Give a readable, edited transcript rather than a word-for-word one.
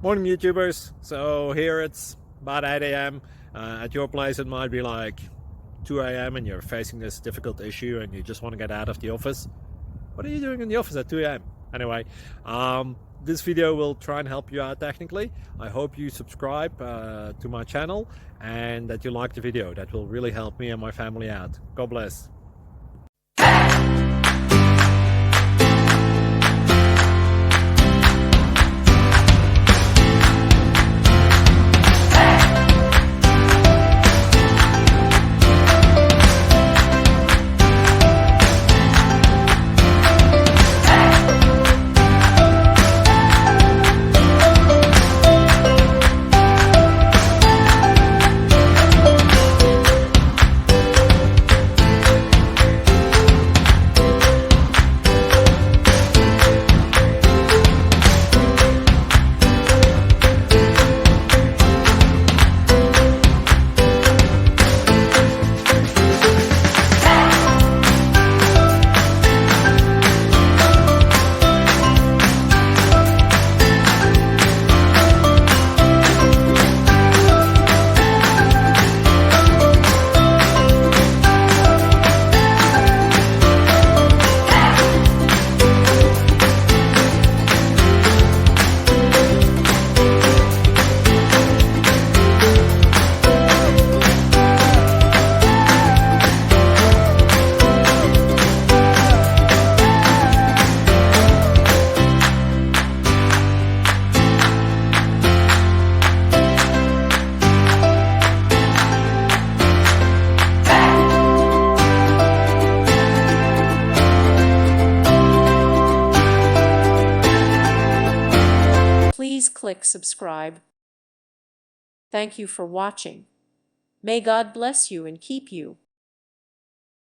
Morning YouTubers. So here it's about 8 a.m. At your place it might be like 2 a.m. and you're facing this difficult issue and you just want to get out of the office. What are you doing in the office at 2 a.m.? Anyway, this video will try and help you out technically. I hope you subscribe to my channel and that you like the video. That will really help me and my family out. God bless. Please click subscribe. Thank you for watching. May God bless you and keep you.